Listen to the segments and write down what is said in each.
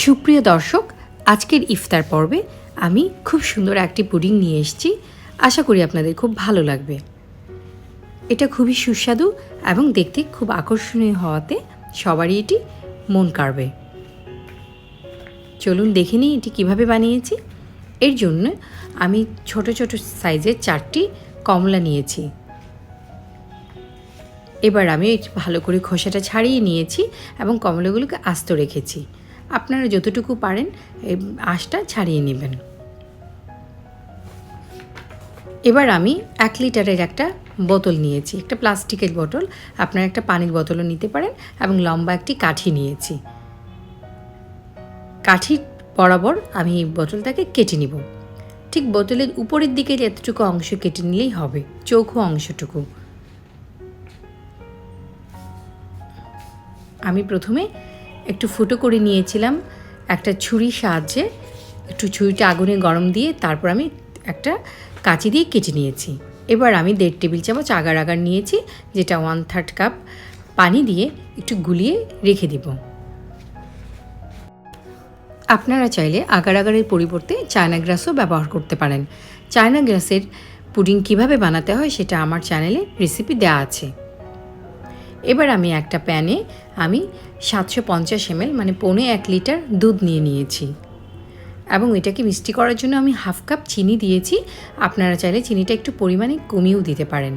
সুপ্রিয় দর্শক, আজকের ইফতার পর্বে আমি খুব সুন্দর একটি পুডিং নিয়ে এসেছি। আশা করি আপনাদের খুব ভালো লাগবে। এটা খুবই সুস্বাদু এবং দেখতে খুব আকর্ষণীয় হওয়াতে সবারই এটি মন কাড়বে। চলুন দেখে নিই এটি কীভাবে বানিয়েছি। এর জন্য আমি ছোট ছোট সাইজের 4টি কমলা নিয়েছি। এবার আমি ভালো করে খোসাটা ছাড়িয়ে নিয়েছি এবং কমলাগুলোকে আস্ত রেখেছি। আপনারা যতটুকু পারেন এই আঁশটা ছাড়িয়ে নেবেন। এবার আমি 1 লিটারের একটা বোতল নিয়েছি, একটা প্লাস্টিকের বোতল। আপনারা একটা পানির বোতলও নিতে পারেন এবং লম্বা একটি কাঠি নিয়েছি। কাঠির বরাবর আমি এই বোতলটাকে কেটে নিব। ঠিক বোতলের উপরের দিকে এতটুকু অংশ কেটে নিলেই হবে, চৌকো অংশটুকু। আমি প্রথমে একটু ফুটো করে নিয়েছিলাম একটা ছুরির সাহায্যে। একটু ছুরিটা আগুনে গরম দিয়ে তারপর আমি একটা কাঁচি দিয়ে কেটে নিয়েছি। এবার আমি 1.5 টেবিল চামচ আগার নিয়েছি, যেটা 1/3 কাপ পানি দিয়ে একটু গুলিয়ে রেখে দিব। আপনারা চাইলে আগারের পরিবর্তে চায়না গ্রাসও ব্যবহার করতে পারেন। চায়না গ্রাসের পুডিং কিভাবে বানাতে হয় সেটা আমার চ্যানেলে রেসিপি দেওয়া আছে। এবার আমি একটা প্যানে আমি 750 ml মানে 1.25 লিটার দুধ নিয়েছি এবং এটাকে মিষ্টি করার জন্য আমি 1/2 কাপ চিনি দিয়েছি। আপনারা চাইলে চিনিটা একটু পরিমাণে কমিয়েও দিতে পারেন।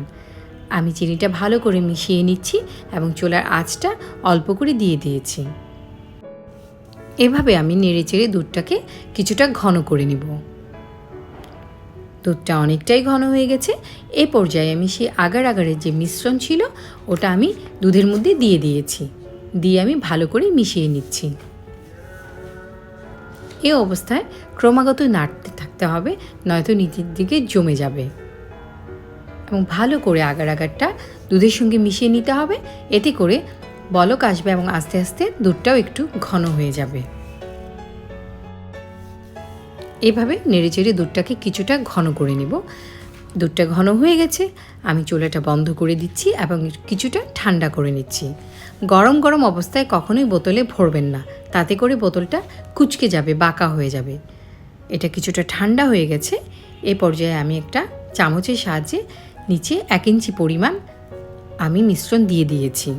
আমি চিনিটা ভালো করে মিশিয়ে নিচ্ছি এবং চুলার আঁচটা অল্প করে দিয়ে দিয়েছি। এভাবে আমি নেড়েচেড়ে দুধটাকে কিছুটা ঘন করে নিব। দুধটা অনেকটাই ঘন হয়ে গেছে। এই পর্যায়ে আমি সেই আগারের যে মিশ্রণ ছিল ওটা আমি দুধের মধ্যে দিয়ে দিয়েছি। দিয়ে আমি ভালো করে মিশিয়ে নিচ্ছি। এই অবস্থায় ক্রমাগত নাড়তে থাকতে হবে, নয়তো নিচের দিকে জমে যাবে। এবং ভালো করে আগারটা দুধের সঙ্গে মিশিয়ে নিতে হবে। এতে করে বলক আসবে এবং আস্তে আস্তে দুধটাও একটু ঘন হয়ে যাবে। এভাবে নেড়েচেড়ে দুধটাকে কিছুটা ঘন করে নেব। দুধটা ঘন হয়ে গেছে, আমি চুলাটা বন্ধ করে দিচ্ছি এবং কিছুটা ঠান্ডা করে নিচ্ছি। গরম গরম অবস্থায় কখনোই বোতলে ভরবেন না, তাতে করে বোতলটা কুঁচকে যাবে, বাঁকা হয়ে যাবে। এটা কিছুটা ঠান্ডা হয়ে গেছে। এই পর্যায়ে আমি একটা চামচের সাহায্যে নিচে 1 ইঞ্চি পরিমাণ আমি মিশ্রণ দিয়ে দিয়েছি।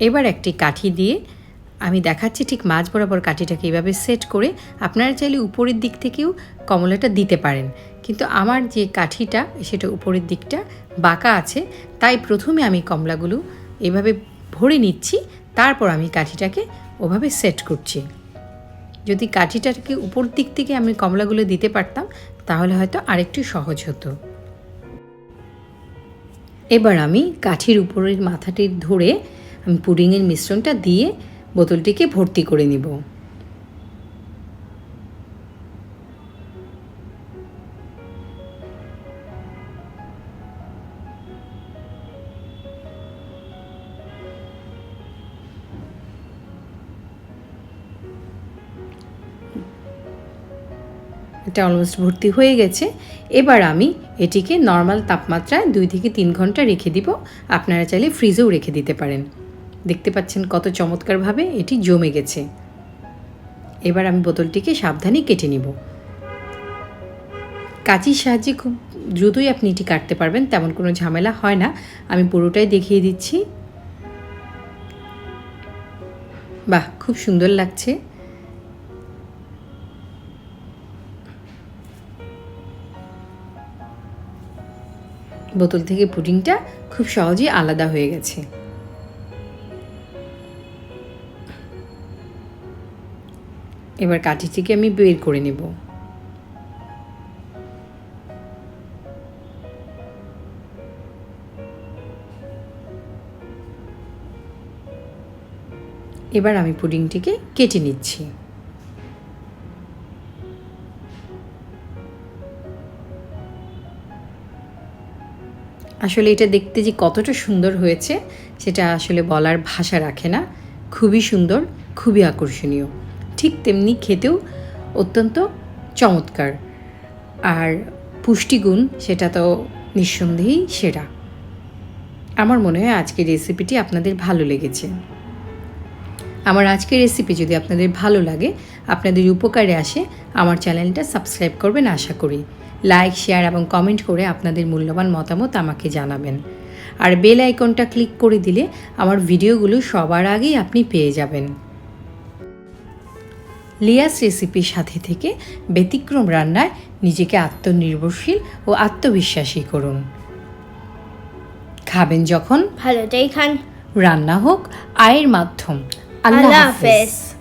এবার একটি কাঠি দিয়ে আমি দেখাচ্ছি ঠিক মাঝ বরাবর কাঠিটাকে এভাবে সেট করে। আপনারা চাইলে উপরের দিক থেকেও কমলাটা দিতে পারেন, কিন্তু আমার যে কাঠিটা সেটা উপরের দিকটা বাঁকা আছে, তাই প্রথমে আমি কমলাগুলো এভাবে ভরে নিচ্ছি, তারপর আমি কাঠিটাকে ওভাবে সেট করছি। যদি কাঠিটাকে উপর দিক থেকে আমি কমলাগুলো দিতে পারতাম তাহলে হয়তো আরেকটু সহজ হতো। এবার আমি কাঠির উপরের মাথাটি ধরে আমি পুডিংয়ের মিশ্রণটা দিয়ে বোতলটিকে ভর্তি করে নিব। এটা অলমোস্ট ভর্তি হয়ে গেছে। এবার আমি এটিকে নর্মাল তাপমাত্রায় 2 থেকে 3 ঘন্টা রেখে দিব। আপনারা চাইলে ফ্রিজেও রেখে দিতে পারেন। দেখতে পাচ্ছেন কত চমৎকারভাবে এটি জমে গেছে। এবার আমি বোতলটিকে সাবধানে কেটে নিব। কাঁচির সাহায্যে খুব দ্রুতই আপনি এটি কাটতে পারবেন, তেমন কোনো ঝামেলা হয় না। আমি পুরোটাই দেখিয়ে দিচ্ছি। বাহ, খুব সুন্দর লাগছে। বোতল থেকে পুডিংটা খুব সহজেই আলাদা হয়ে গেছে। এবার কাঠিটিকে আমি বের করে নেব। এবার আমি পুডিংটিকে কেটে নিচ্ছি। আসলে এটা দেখতে যে কতটা সুন্দর হয়েছে সেটা আসলে বলার ভাষা রাখে না। খুবই সুন্দর, খুবই আকর্ষণীয়, ঠিক তেমনি খেতেও অত্যন্ত চমৎকার। আর পুষ্টিগুণ সেটা তো নিঃসন্দেহেই সেরা। আমার মনে হয় আজকের রেসিপিটি আপনাদের ভালো লেগেছে। আমার আজকের রেসিপি যদি আপনাদের ভালো লাগে, আপনাদের উপকারে আসে, আমার চ্যানেলটা সাবস্ক্রাইব করবেন আশা করি। লাইক, শেয়ার এবং কমেন্ট করে আপনাদের মূল্যবান মতামত আমাকে জানাবেন। আর বেল আইকনটা ক্লিক করে দিলে আমার ভিডিওগুলো সবার আগেই আপনি পেয়ে যাবেন। লিয়াস রেসিপির সাথে থেকে ব্যতিক্রম রান্নায় নিজেকে আত্মনির্ভরশীল ও আত্মবিশ্বাসী করুন। খাবেন যখন ভালোটাই খান, রান্না হোক আয়ের মাধ্যম। আল্লাহ হাফেজ।